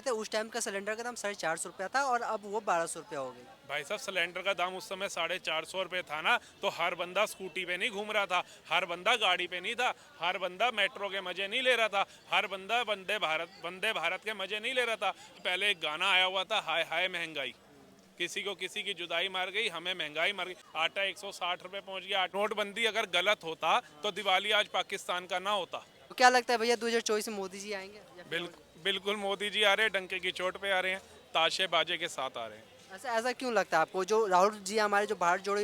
थे उस टाइम का सिलेंडर का दाम 450 रुपया था और अब वो 1200 रुपया हो गई। भाई साहब सिलेंडर का दाम उस समय 450 रुपये था ना, तो हर बंदा स्कूटी पे नहीं घूम रहा था, हर बंदा गाड़ी पे नहीं था, हर बंदा मेट्रो के मजे नहीं ले रहा था, हर बंदा वंदे भारत के मजे नहीं ले रहा था। पहले एक गाना आया हुआ था, हाय हाय महंगाई, किसी को किसी की जुदाई मार गई, हमें महंगाई मार गई। आटा 160 रुपये पहुंच गया। नोटबंदी अगर गलत होता तो दिवाली आज पाकिस्तान का ना होता। तो क्या लगता है भैया 2024 में मोदी जी आएंगे या फिर और? बिल्कुल मोदी जी आ रहे हैं, डंके की चोट पे आ रहे हैं, ताशे बाजे के साथ आ रहे हैं। ऐसा ऐसा क्यों लगता है आपको? जो राहुल जी हमारे जो भारत जोड़ो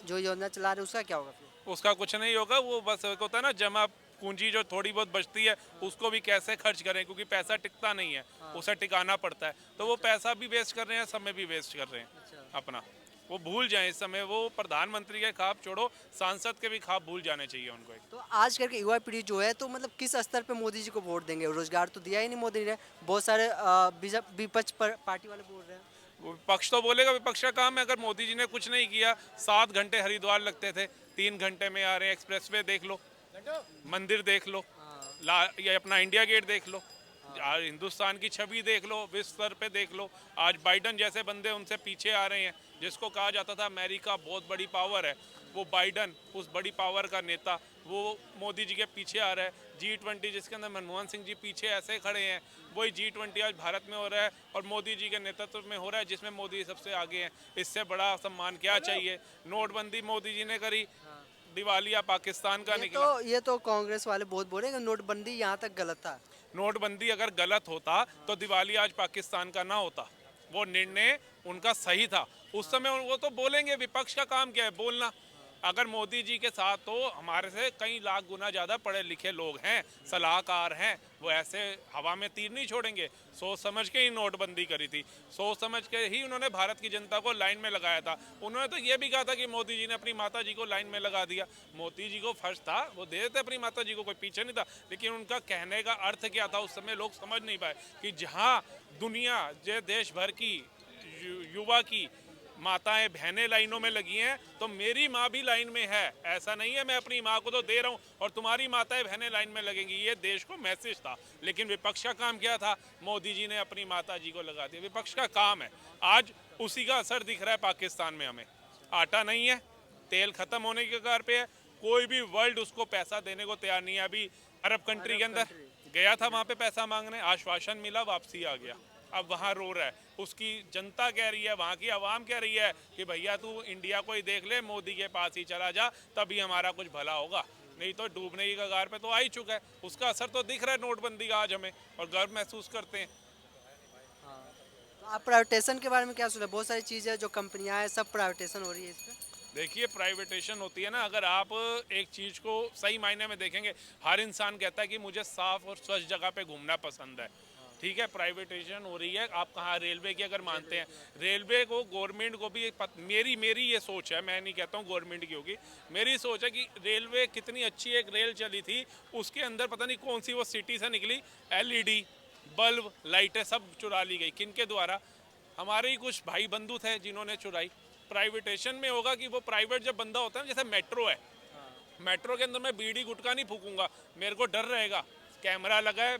जो योजना चला रहे हैं उसका क्या होगा फिर? उसका कुछ नहीं होगा, वो बस एक होता है ना जमा पूंजी जो थोड़ी बहुत बचती है उसको भी कैसे खर्च करें, क्योंकि पैसा टिकता नहीं है, उसे टिकाना पड़ता है। तो वो पैसा भी वेस्ट कर रहे हैं, समय भी वेस्ट कर रहे हैं अपना। वो भूल जाएं इस समय, वो प्रधानमंत्री के ख्वाब छोड़ो, सांसद के भी ख्वाब भूल जाने चाहिए उनको। तो आजकल की युवा पीढ़ी जो है तो मतलब किस स्तर पे मोदी जी को वोट देंगे? रोजगार तो दिया ही नहीं मोदी ने, बहुत सारे विपक्ष पर पार्टी वाले बोल रहे हैं। विपक्ष तो बोलेगा, विपक्ष का काम है। अगर मोदी जी ने कुछ नहीं किया, 7 घंटे हरिद्वार लगते थे, 3 घंटे में आ रहे हैं। एक्सप्रेस वे देख लो, मंदिर देख लो, ये अपना इंडिया गेट देख लो, आज हिंदुस्तान की छवि देख लो, विश्व स्तर पे देख लो। आज बाइडन जैसे बंदे उनसे पीछे आ रहे हैं। जिसको कहा जाता था अमेरिका बहुत बड़ी पावर है, वो बाइडन उस बड़ी पावर का नेता, वो मोदी जी के पीछे आ रहा है। G20 जिसके अंदर मनमोहन सिंह जी पीछे ऐसे खड़े हैं, वही G20 आज भारत में हो रहा है और मोदी जी के नेतृत्व में हो रहा है, जिसमें मोदी सबसे आगे हैं। इससे बड़ा सम्मान क्या चाहिए? नोटबंदी मोदी जी ने करी, दिवालिया पाकिस्तान का निकला। ये तो कांग्रेस वाले बहुत बोल रहे हैं कि नोटबंदी यहाँ तक गलत था। नोटबंदी अगर गलत होता तो दिवाली आज पाकिस्तान का ना होता। वो निर्णय उनका सही था उस समय। वो तो बोलेंगे, विपक्ष का काम क्या है? बोलना। अगर मोदी जी के साथ तो हमारे से कई लाख गुना ज़्यादा पढ़े लिखे लोग हैं, सलाहकार हैं, वो ऐसे हवा में तीर नहीं छोड़ेंगे। सोच समझ के ही नोटबंदी करी थी, सोच समझ के ही उन्होंने भारत की जनता को लाइन में लगाया था। उन्होंने तो ये भी कहा था कि मोदी जी ने अपनी माता जी को लाइन में लगा दिया। मोदी जी को फर्ज था, वो दे देते अपनी माता जी को, कोई पीछे नहीं था। लेकिन उनका कहने का अर्थ क्या था उस समय लोग समझ नहीं पाए कि जहाँ दुनिया जे देश भर की युवा की माताएं बहनें लाइनों में लगी हैं, तो मेरी माँ भी लाइन में है। ऐसा नहीं है मैं अपनी माँ को तो दे रहा हूँ और तुम्हारी माताएं बहनें लाइन में लगेंगी। ये देश को मैसेज था। लेकिन विपक्ष का काम क्या था? मोदी जी ने अपनी माता जी को लगा दिया। विपक्ष का काम है, आज उसी का असर दिख रहा है पाकिस्तान में। हमें आटा नहीं है, तेल खत्म होने के कगार पे है, कोई भी वर्ल्ड उसको पैसा देने को तैयार नहीं है। अभी अरब कंट्री के अंदर गया था, वहाँ पे पैसा मांगने, आश्वासन मिला, वापसी आ गया। अब वहाँ रो रहा है, उसकी जनता कह रही है, वहाँ की आवाम कह रही है कि भैया तू इंडिया को ही देख ले, मोदी के पास ही चला जा, तभी हमारा कुछ भला होगा, नहीं तो डूबने की कगार पे तो आ ही चुका है। उसका असर तो दिख रहा है नोटबंदी का आज हमें, और गर्व महसूस करते हैं। तो आप प्राइवेटेशन के बारे में क्या सोच? बहुत सारी चीज़ें जो कंपनियां हैं सब प्राइवेटेशन हो रही है इस पे। देखिए प्राइवेटेशन होती है ना, अगर आप एक चीज़ को सही मायने में देखेंगे, हर इंसान कहता है कि मुझे साफ और स्वच्छ जगह पे घूमना पसंद है। ठीक है, प्राइवेटेशन हो रही है। आप कहाँ रेलवे की अगर मानते हैं, रेलवे को गवर्नमेंट को भी मेरी ये सोच है, मैं नहीं कहता हूँ गवर्नमेंट की होगी, मेरी सोच है कि रेलवे कितनी अच्छी एक रेल चली थी, उसके अंदर पता नहीं कौन सी वो सिटी से निकली, LED बल्ब लाइटें सब चुरा ली गई। किनके द्वारा? हमारे ही कुछ भाई बंधु थे जिन्होंने चुराई। प्राइवेटेशन में होगा कि वो प्राइवेट जब बंदा होता है ना, जैसे मेट्रो है, मेट्रो के अंदर मैं बीड़ी गुटखा नहीं फूकूंगा, मेरे को डर रहेगा, कैमरा लगा है,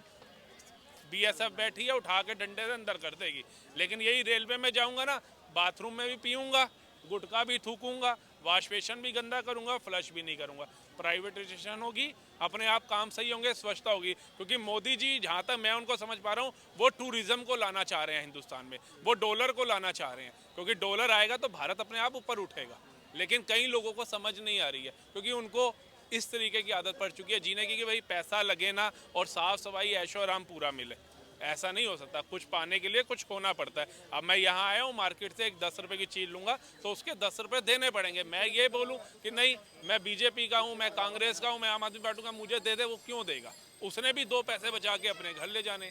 BSF बैठी है, उठा के डंडे से अंदर कर देगी। लेकिन यही रेलवे में जाऊंगा ना, बाथरूम में भी पीऊंगा, गुटखा भी थूकूंगा, वॉश बेसिन भी गंदा करूंगा, फ्लश भी नहीं करूंगा। प्राइवेटाइजेशन होगी, अपने आप काम सही होंगे, स्वच्छता होगी। क्योंकि मोदी जी, जहाँ तक मैं उनको समझ पा रहा हूँ, वो टूरिज्म को लाना चाह रहे हैं हिंदुस्तान में, वो डॉलर को लाना चाह रहे हैं, क्योंकि डॉलर आएगा तो भारत अपने आप ऊपर उठेगा। लेकिन कई लोगों को समझ नहीं आ रही है, क्योंकि उनको इस तरीके की आदत पड़ चुकी है जीने की कि भाई पैसा लगे ना और साफ सफाई ऐशो आराम पूरा मिले। ऐसा नहीं हो सकता, कुछ पाने के लिए कुछ खोना पड़ता है। अब मैं यहाँ आया हूँ, मार्केट से एक 10 रुपये की चीज़ लूँगा तो उसके 10 रुपये देने पड़ेंगे। मैं ये बोलूँ कि नहीं मैं BJP का हूँ, मैं कांग्रेस का हूँ, मैं आम आदमी पार्टी का, मुझे दे दे, वो क्यों देगा? उसने भी 2 पैसे बचा के अपने घर ले जाने।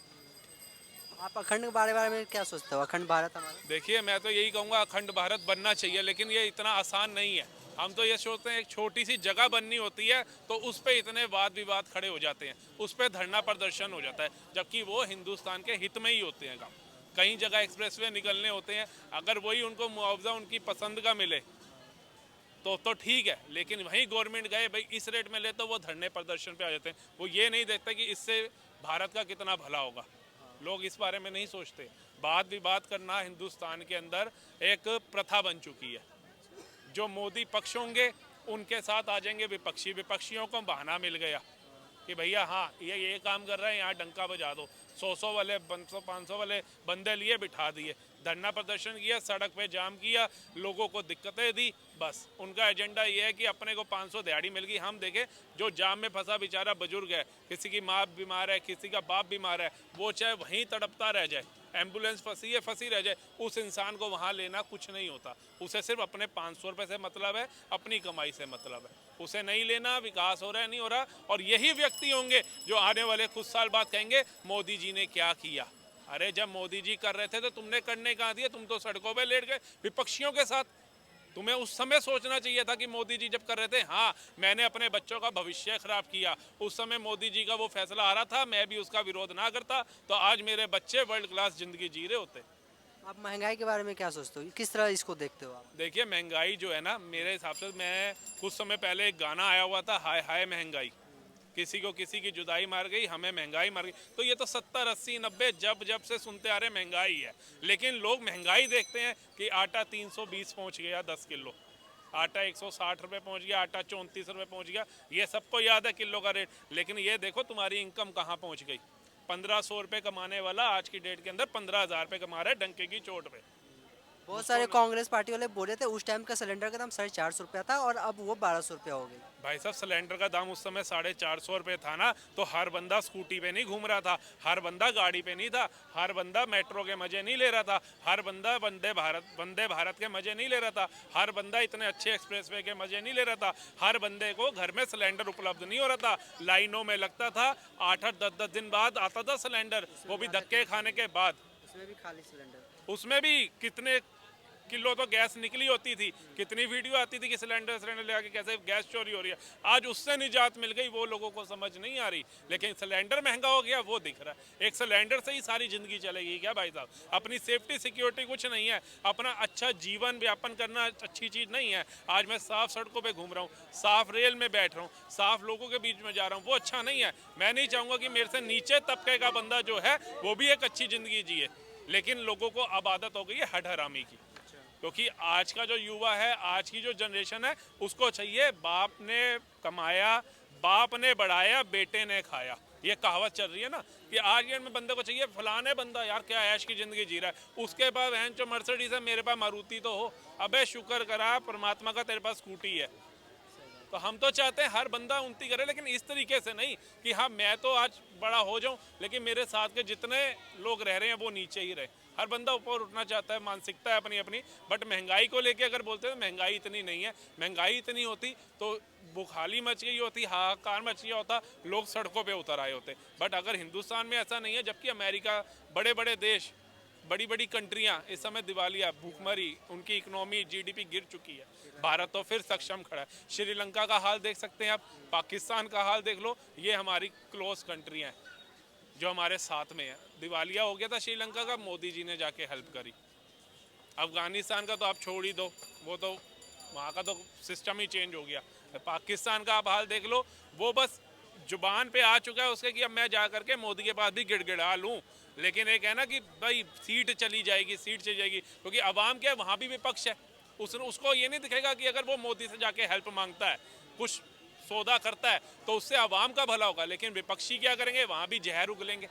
आप अखंड के बारे में क्या सोचते हो? अखंड भारत हमारा। देखिए मैं तो यही कहूँगा, अखंड भारत बनना चाहिए, लेकिन ये इतना आसान नहीं है। हम तो ये सोचते हैं एक छोटी सी जगह बननी होती है तो उस पर इतने वाद विवाद खड़े हो जाते हैं, उस पर धरना प्रदर्शन हो जाता है, जबकि वो हिंदुस्तान के हित में ही होते हैं काम। कई जगह एक्सप्रेसवे निकलने होते हैं, अगर वही उनको मुआवजा उनकी पसंद का मिले तो ठीक है, लेकिन वहीं गवर्नमेंट गए भाई इस रेट में ले, तो वो धरने प्रदर्शन पे आ जाते हैं। वो ये नहीं देखते कि इससे भारत का कितना भला होगा। लोग इस बारे में नहीं सोचते। वाद विवाद करना हिंदुस्तान के अंदर एक प्रथा बन चुकी है। जो मोदी पक्ष होंगे उनके साथ आ जाएंगे विपक्षी, विपक्षियों को बहाना मिल गया कि भैया हाँ ये काम कर रहे हैं, यहाँ डंका बजा दो। 100 वाले 500 वाले बंदे लिए बिठा दिए, धरना प्रदर्शन किया, सड़क पे जाम किया, लोगों को दिक्कतें दी। बस उनका एजेंडा ये है कि अपने को 500 दिहाड़ी मिल गई। हम देखें जो जाम में फंसा बेचारा बुजुर्ग है, किसी की माँ बीमार है, किसी का बाप बीमार है, वो चाहे वहीं तड़पता रह जाए, एम्बुलेंस फंसी है फंसी रह जाए, उस इंसान को वहाँ लेना कुछ नहीं होता। उसे सिर्फ अपने 500 रुपये से मतलब है, अपनी कमाई से मतलब है। उसे नहीं लेना विकास हो रहा है नहीं हो रहा। और यही व्यक्ति होंगे जो आने वाले कुछ साल बाद कहेंगे मोदी जी ने क्या किया। अरे जब मोदी जी कर रहे थे तो तुमने करने कहाँ दिया, तुम तो सड़कों पे लेट गए विपक्षियों के साथ। तुम्हें उस समय सोचना चाहिए था कि मोदी जी जब कर रहे थे, हाँ मैंने अपने बच्चों का भविष्य खराब किया, उस समय मोदी जी का वो फैसला आ रहा था, मैं भी उसका विरोध ना करता तो आज मेरे बच्चे वर्ल्ड क्लास जिंदगी जी रहे होते। आप महंगाई के बारे में क्या सोचते हो, किस तरह इसको देखते हो आप? देखिए महंगाई जो है ना, मेरे हिसाब से, मैं कुछ समय पहले एक गाना आया हुआ था, हाय हाय महंगाई, किसी को किसी की जुदाई मार गई, हमें महंगाई मार गई। तो ये तो 70 80 90 जब से सुनते आ रहे महंगाई है। लेकिन लोग महंगाई देखते हैं कि आटा 320 पहुंच गया 10 किलो, आटा 160 रुपये पहुंच गया, आटा 34 रुपये पहुंच गया, ये सबको याद है किलो का रेट। लेकिन ये देखो तुम्हारी इनकम कहाँ पहुंच गई। 1500 रुपये कमाने वाला आज की डेट के अंदर 15,000 रुपये कमा रहा है डंके की चोट पे। बहुत सारे कांग्रेस पार्टी वाले बोले थे उस टाइम का सिलेंडर का दाम 450 रुपया था और अब वो 1200 रुपया हो गया। भाई साहब सिलेंडर का दाम उस समय 450 रुपये था ना, तो हर बंदा स्कूटी पे नहीं घूम रहा था, हर बंदा गाड़ी पे नहीं था, हर बंदा मेट्रो के मजे नहीं ले रहा था, हर बंदा वंदे भारत के मजे नहीं ले रहा था, हर बंदा इतने अच्छे एक्सप्रेसवे के मजे नहीं ले रहा था, हर बंदे को घर में सिलेंडर उपलब्ध नहीं हो रहा था, लाइनों में लगता था, 8-8 10-10 दिन बाद आता था सिलेंडर, वो भी धक्के खाने के बाद। उसमें भी खाली सिलेंडर, उसमें भी कितने किलो तो गैस निकली होती थी, कितनी वीडियो आती थी कि सिलेंडर ले आके कैसे गैस चोरी हो रही है। आज उससे निजात मिल गई, वो लोगों को समझ नहीं आ रही। लेकिन सिलेंडर महंगा हो गया वो दिख रहा है। एक सिलेंडर से ही सारी जिंदगी चलेगी क्या भाई साहब? अपनी सेफ्टी सिक्योरिटी कुछ नहीं है, अपना अच्छा जीवन व्यापन करना अच्छी चीज़ नहीं है। आज मैं साफ सड़कों पर घूम रहा हूँ, साफ रेल में बैठ रहा हूँ, साफ लोगों के बीच में जा रहा हूँ, वो अच्छा नहीं है। मैं नहीं चाहूँगा कि मेरे से नीचे तबके का बंदा जो है वो भी एक अच्छी ज़िंदगी जिए। लेकिन लोगों को अब आदत हो गई है हट हरामी की, क्योंकि आज का जो युवा है, आज की जो जनरेशन है, उसको चाहिए बाप ने कमाया, बाप ने बढ़ाया, बेटे ने खाया। ये कहावत चल रही है ना कि आज के में बंदे को चाहिए फलाने बंदा यार क्या ऐश की ज़िंदगी जी रहा है, उसके पास वहन जो मर्सिडीज है, मेरे पास मारुति तो हो। अबे शुक्र करा परमात्मा का तेरे पास स्कूटी है। तो हम तो चाहते हैं हर बंदा उन्नति करे, लेकिन इस तरीके से नहीं कि हाँ मैं तो आज बड़ा हो जाऊं लेकिन मेरे साथ के जितने लोग रह रहे हैं वो नीचे ही रहे। हर बंदा ऊपर उठना चाहता है, मानसिकता है अपनी अपनी। बट महंगाई को लेके अगर बोलते हैं तो महंगाई इतनी नहीं है। महंगाई इतनी होती तो बुखाली मच गई होती, हाहाकार मच गया होता, लोग सड़कों पे उतर आए होते। बट अगर हिंदुस्तान में ऐसा नहीं है, जबकि अमेरिका, बड़े बड़े देश, बड़ी बड़ी कंट्रियां इस समय दिवालिया, भूखमरी, उनकी इकोनॉमी जीडीपी गिर चुकी है। भारत तो फिर सक्षम खड़ा है। श्रीलंका का हाल देख सकते हैं आप, पाकिस्तान का हाल देख लो, ये हमारी क्लोज कंट्रियां हैं जो हमारे साथ में है। दिवालिया हो गया था श्रीलंका का, मोदी जी ने जाके हेल्प करी। अफगानिस्तान का तो आप छोड़ ही दो, वो तो वहाँ का तो सिस्टम ही चेंज हो गया। पाकिस्तान का आप हाल देख लो, वो बस जुबान पे आ चुका है उसके कि अब मैं जा करके मोदी के पास भी गिड़गिड़ा लूँ। लेकिन एक है ना कि भाई सीट चली जाएगी, सीट चली जाएगी, क्योंकि अवाम क्या है, वहाँ भी विपक्ष है। उसको ये नहीं दिखेगा कि अगर वो मोदी से जाके हेल्प मांगता है, कुछ सौदा करता है, तो उससे अवाम का भला होगा। लेकिन विपक्षी क्या करेंगे, वहाँ भी जहर उगलेंगे,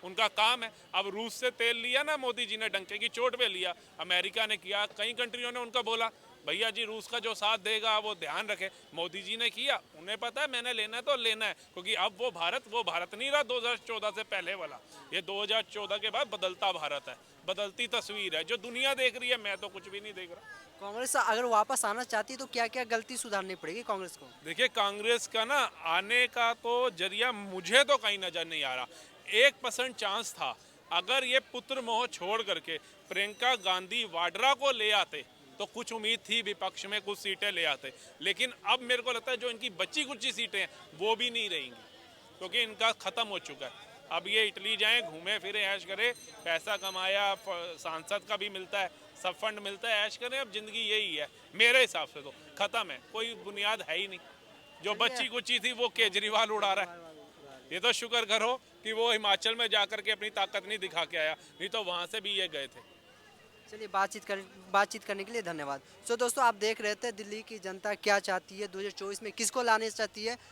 उनका काम है। अब रूस से तेल लिया ना मोदी जी ने, डंके की चोट पे लिया। अमेरिका ने किया, कई कंट्रियों ने उनका बोला भैया जी रूस का जो साथ देगा वो ध्यान रखे। मोदी जी ने किया, उन्हें पता है मैंने लेना है तो लेना है, क्योंकि अब वो भारत नहीं रहा 2014 से पहले वाला। ये 2014 के बाद बदलता भारत है, बदलती तस्वीर है जो दुनिया देख रही है। मैं तो कुछ भी नहीं देख रहा। कांग्रेस अगर वापस आना चाहती तो क्या क्या गलती सुधारनी पड़ेगी कांग्रेस को? देखिए कांग्रेस का ना आने का तो जरिया मुझे तो कहीं नजर नहीं आ रहा। 1% चांस था, अगर ये पुत्र मोह छोड़ करके प्रियंका गांधी वाड्रा को ले आते तो कुछ उम्मीद थी विपक्ष में, कुछ सीटें ले आते। लेकिन अब मेरे को लगता है जो इनकी बची कुछ सीटें हैं वो भी नहीं रहेंगी, क्योंकि इनका ख़त्म हो चुका है। अब ये इटली जाएं, घूमे फिरे, ऐश करें, पैसा कमाया, सांसद का भी मिलता है, सब फंड मिलता है, ऐश करें। अब ज़िंदगी यही है मेरे हिसाब से, तो ख़त्म है, कोई बुनियाद है ही नहीं। जो बच्ची कुची थी वो केजरीवाल उड़ा रहा है। ये तो शुक्र करो कि वो हिमाचल में जाकर के अपनी ताकत नहीं दिखा के आया, नहीं तो वहाँ से भी ये गए थे। चलिए बातचीत करने के लिए धन्यवाद। सो दोस्तों आप देख रहे थे दिल्ली की जनता क्या चाहती है 2024 में किसको लाने चाहती है,